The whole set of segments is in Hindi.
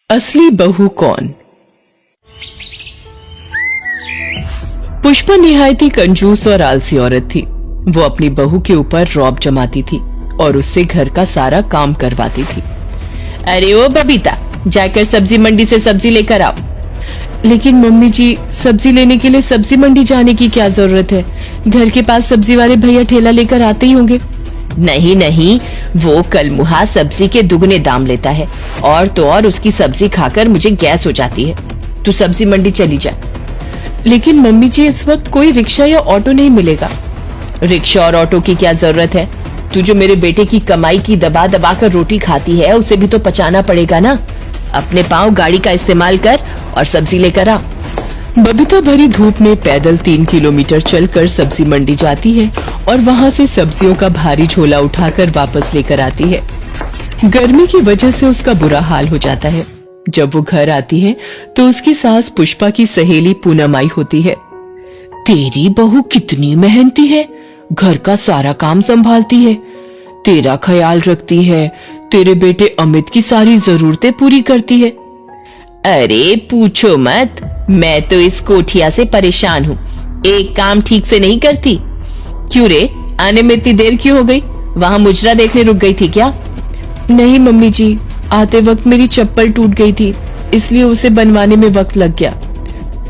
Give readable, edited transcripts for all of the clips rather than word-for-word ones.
असली बहू कौन? पुष्पा निहायत ही कंजूस और आलसी औरत थी। वो अपनी बहू के ऊपर रौब जमाती थी और उससे घर का सारा काम करवाती थी। अरे ओ बबीता, जाकर सब्जी मंडी से सब्जी लेकर आओ। लेकिन मम्मी जी, सब्जी लेने के लिए सब्जी मंडी जाने की क्या जरूरत है? घर के पास सब्जी वाले भैया ठेला लेकर आते ही होंगे। नहीं नहीं, वो कलमुहा सब्जी के दुगने दाम लेता है, और तो और उसकी सब्जी खाकर मुझे गैस हो जाती है। तू सब्जी मंडी चली जा। लेकिन मम्मी जी, इस वक्त कोई रिक्शा या ऑटो नहीं मिलेगा। रिक्शा और ऑटो की क्या जरूरत है? तू जो मेरे बेटे की कमाई की दबा दबा कर रोटी खाती है, उसे भी तो पचाना पड़ेगा ना। अपने पाँव गाड़ी का इस्तेमाल कर और सब्जी लेकर आ। बबीता भरी धूप में पैदल 3 किलोमीटर चलकर सब्जी मंडी जाती है और वहां से सब्जियों का भारी झोला उठाकर वापस लेकर आती है। गर्मी की वजह से उसका बुरा हाल हो जाता है। जब वो घर आती है तो उसकी सास पुष्पा की सहेली पूनम आई होती है। तेरी बहू कितनी मेहनती है, घर का सारा काम संभालती है, तेरा ख्याल रखती है, तेरे बेटे अमित की सारी जरूरतें पूरी करती है। अरे पूछो मत, मैं तो इस कोठिया से परेशान हूँ, एक काम ठीक से नहीं करती। क्यों रे, आने में इतनी देर क्यों हो गई? वहाँ मुजरा देखने रुक गई थी क्या? नहीं मम्मी जी, आते वक्त मेरी चप्पल टूट गई थी, इसलिए उसे बनवाने में वक्त लग गया।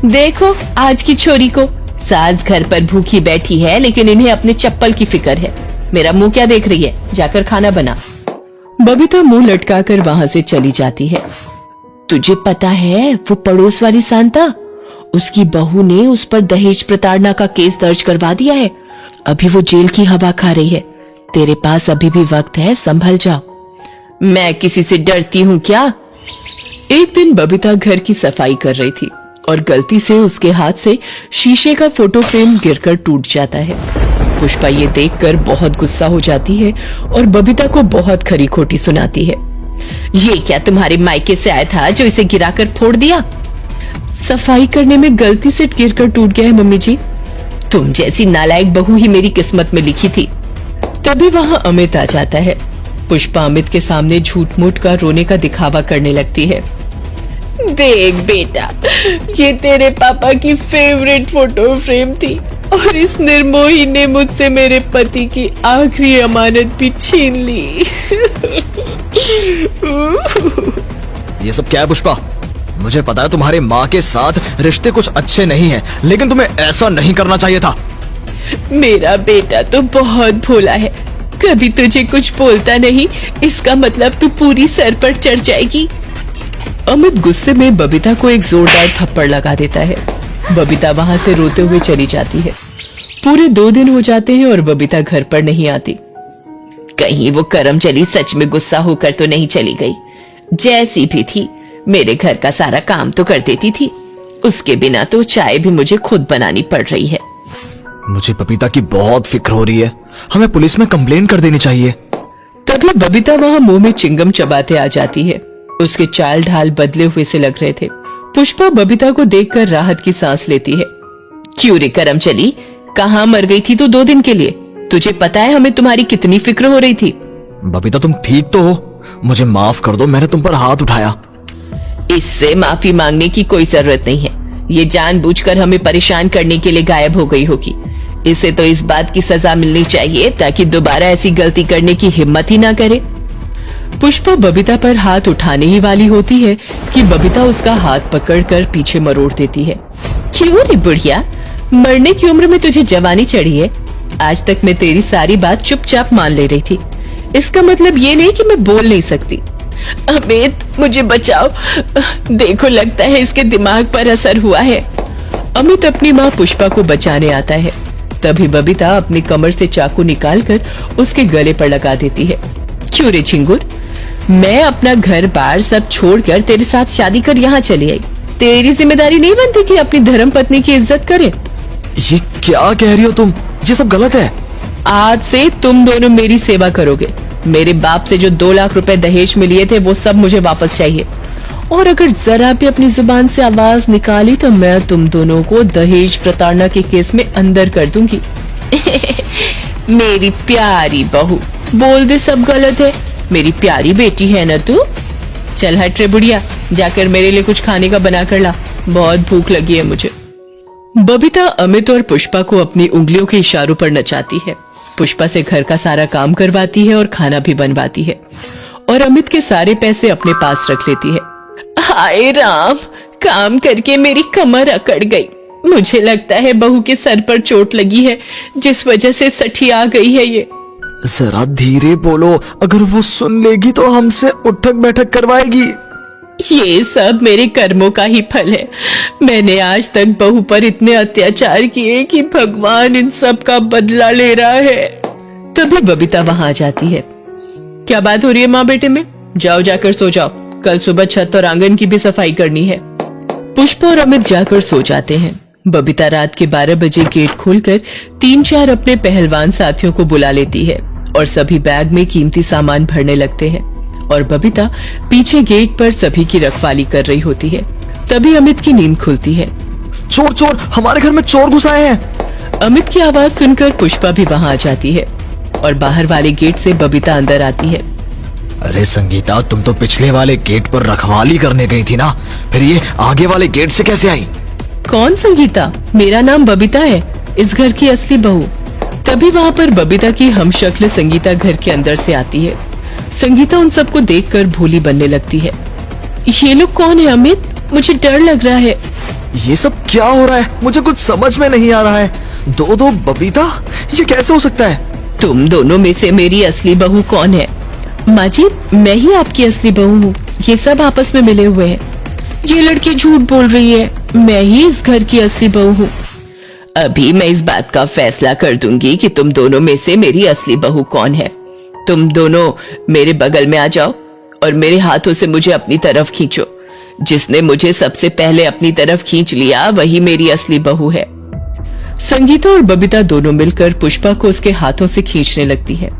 देखो आज की छोरी को, सास घर पर भूखी बैठी है लेकिन इन्हें अपने चप्पल की फिक्र है। मेरा मुंह क्या देख रही है? जाकर खाना बना। बबीता मुंह लटकाकर वहां से चली जाती है। तुझे पता है वो पड़ोस वाली शांता, उसकी बहू ने उस पर दहेज प्रताड़ना का केस दर्ज करवा दिया है। अभी वो जेल की हवा खा रही है। तेरे पास अभी भी वक्त है, संभल जाओ। मैं किसी से डरती हूँ क्या? एक दिन बबीता घर की सफाई कर रही थी और गलती से उसके हाथ से शीशे का फोटो फ्रेम गिरकर टूट जाता है। पुष्पा ये देखकर बहुत गुस्सा हो जाती है और बबीता को बहुत खरी खोटी सुनाती है। ये क्या तुम्हारे मायके से आया था जो इसे गिराकर फोड़ दिया? सफाई करने में गलती से गिरकर टूट गया है मम्मी जी। तुम जैसी नालायक बहू ही मेरी किस्मत में लिखी थी। तभी वहां अमित आ जाता है। पुष्पा अमित के सामने झूठ मूठ का रोने का दिखावा करने लगती है। देख बेटा, ये तेरे पापा की फेवरेट फोटो फ्रेम थी और इस निर्मोही ने मुझसे मेरे पति की आखिरी अमानत भी छीन ली। ये सब क्या है पुष्पा? मुझे पता है तुम्हारे माँ के साथ रिश्ते कुछ अच्छे नहीं हैं, लेकिन तुम्हें ऐसा नहीं करना चाहिए था। मेरा बेटा तो बहुत भोला है, कभी तुझे कुछ बोलता नहीं, इसका मतलब तू पूरी सर पर चढ़ जाएगी। अमित गुस्से में बबीता को एक जोरदार थप्पड़ लगा देता है। बबीता वहां से रोते हुए चली जाती है। पूरे 2 दिन हो जाते हैं और बबीता घर पर नहीं आती। कहीं वो करमचली सच में गुस्सा होकर तो नहीं चली गई? जैसी भी थी, मेरे घर का सारा काम तो कर देती थी, उसके बिना तो चाय भी मुझे खुद बनानी पड़ रही है। मुझे बबीता की बहुत फिक्र हो रही है, हमें पुलिस में कंप्लेन कर देनी चाहिए। तभी बबीता वहां मुंह में चिंगम चबाते आ जाती है। उसके चाल ढाल बदले हुए से लग रहे थे। पुष्पा बबीता को देखकर राहत की सांस लेती है। क्यों रे करमचली, कहाँ मर गई थी तू 2 दिन के लिए? तुझे पता है हमें तुम्हारी कितनी फिक्र हो रही थी। बबीता तुम ठीक तो हो? मुझे माफ कर दो, मैंने तुम पर हाथ उठाया। इससे माफी मांगने की कोई जरूरत नहीं है। ये जानबूझकर हमें परेशान करने के लिए गायब हो गई होगी। इसे तो इस बात की सजा मिलनी चाहिए ताकि दोबारा ऐसी गलती करने की हिम्मत ही ना करे। पुष्पा बबीता पर हाथ उठाने ही वाली होती है कि बबीता उसका हाथ पकड़कर पीछे मरोड़ देती है। क्यों रे बुढ़िया, मरने की उम्र में तुझे जवानी चढ़ी है? आज तक मैं तेरी सारी बात चुपचाप मान ले रही थी, इसका मतलब ये नहीं कि मैं बोल नहीं सकती। अमित मुझे बचाओ, देखो लगता है इसके दिमाग पर असर हुआ है। अमित अपनी माँ पुष्पा को बचाने आता है। तभी बबीता अपनी कमर से चाकू निकालकर उसके गले पर लगा देती है। क्यों रे झिंगुर, मैं अपना घर बार सब छोड़कर तेरे साथ शादी कर यहाँ चली आई। तेरी जिम्मेदारी नहीं बनती कि अपनी धर्म पत्नी की इज्जत करे? ये क्या कह रही हो तुम? ये सब गलत है। आज से तुम दोनों मेरी सेवा करोगे। मेरे बाप से जो 2 लाख रुपए दहेज में लिए थे वो सब मुझे वापस चाहिए, और अगर जरा भी अपनी जुबान से आवाज निकाली तो मैं तुम दोनों को दहेज प्रताड़ना के केस में अंदर कर दूंगी। मेरी प्यारी बहू, बोल दे सब गलत है, मेरी प्यारी बेटी है ना तू? चल हट रे बुढ़िया, जाकर मेरे लिए कुछ खाने का बना कर ला, बहुत भूख लगी है मुझे। बबीता अमित और पुष्पा को अपनी उंगलियों के इशारों पर नचाती है। पुष्पा से घर का सारा काम करवाती है और खाना भी बनवाती है और अमित के सारे पैसे अपने पास रख लेती है। हाय राम, काम करके मेरी कमर अकड़ गई। मुझे लगता है बहू के सर पर चोट लगी है, जिस वजह से सठी आ गई है ये। जरा धीरे बोलो, अगर वो सुन लेगी तो हमसे उठक बैठक करवाएगी। ये सब मेरे कर्मों का ही फल है। मैंने आज तक बहू पर इतने अत्याचार किए कि भगवान इन सब का बदला ले रहा है। तभी बबीता वहां आ जाती है। क्या बात हो रही है माँ बेटे में? जाओ जाकर सो जाओ, कल सुबह छत और आंगन की भी सफाई करनी है। पुष्पा और अमित जाकर सो जाते हैं। बबीता रात के 12 बजे गेट खोलकर 3-4 अपने पहलवान साथियों को बुला लेती है और सभी बैग में कीमती सामान भरने लगते हैं और बबीता पीछे गेट पर सभी की रखवाली कर रही होती है। तभी अमित की नींद खुलती है। चोर चोर, हमारे घर में चोर घुस आए हैं। अमित की आवाज सुनकर पुष्पा भी वहां आ जाती है और बाहर वाले गेट से बबीता अंदर आती है। अरे संगीता, तुम तो पिछले वाले गेट पर रखवाली करने गई थी ना, फिर ये आगे वाले गेट से कैसे आई? कौन संगीता? मेरा नाम बबीता है, इस घर की असली बहू। तभी वहां पर बबीता की हमशक्ल संगीता घर के अंदर से आती है। संगीता उन सबको देखकर भोली बनने लगती है। ये लोग कौन है अमित? मुझे डर लग रहा है। ये सब क्या हो रहा है? मुझे कुछ समझ में नहीं आ रहा है। दो बबीता, ये कैसे हो सकता है? तुम दोनों में से मेरी असली बहू कौन है? माँ जी, मैं ही आपकी असली बहू हूँ। ये सब आपस में मिले हुए हैं। ये लड़की झूठ बोल रही है, मैं ही इस घर की असली बहू हूँ। अभी मैं इस बात का फैसला कर दूंगी कि तुम दोनों में से मेरी असली बहू कौन है। तुम दोनों मेरे बगल में आ जाओ और मेरे हाथों से मुझे अपनी तरफ खींचो। जिसने मुझे सबसे पहले अपनी तरफ खींच लिया वही मेरी असली बहू है। संगीता और बबीता दोनों मिलकर पुष्पा को उसके हाथों से खींचने लगती है।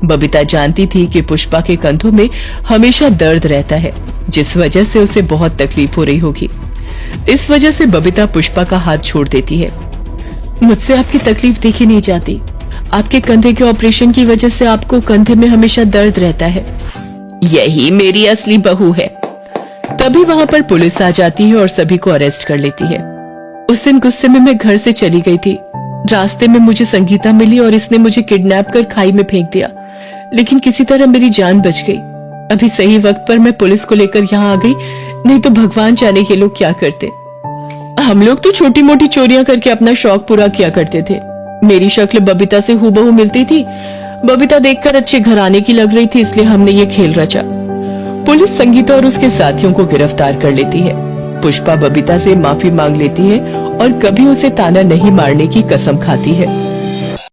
बबीता जानती थी कि पुष्पा के कंधों में हमेशा दर्द रहता है, जिस वजह से उसे बहुत तकलीफ हो रही होगी। इस वजह से बबीता पुष्पा का हाथ छोड़ देती है। मुझसे आपकी तकलीफ देखी नहीं जाती। आपके कंधे के ऑपरेशन की वजह से आपको कंधे में हमेशा दर्द रहता है। यही मेरी असली बहू है। तभी वहां पर पुलिस आ जाती है और सभी को अरेस्ट कर लेती है। उस दिन गुस्से में मैं घर से चली गई थी। रास्ते में मुझे संगीता मिली और इसने मुझे किडनैप कर खाई में फेंक दिया, लेकिन किसी तरह मेरी जान बच गई। अभी सही वक्त पर मैं पुलिस को लेकर यहाँ आ गई, नहीं तो भगवान जाने के लोग क्या करते। हम लोग तो छोटी मोटी चोरियां करके अपना शौक पूरा किया करते थे। मेरी शक्ल बबीता से हूबहू मिलती थी। बबीता देखकर अच्छे घराने की लग रही थी, इसलिए हमने ये खेल रचा। पुलिस संगीता और उसके साथियों को गिरफ्तार कर लेती है। पुष्पा बबीता से माफी मांग लेती है और कभी उसे ताना नहीं मारने की कसम खाती है।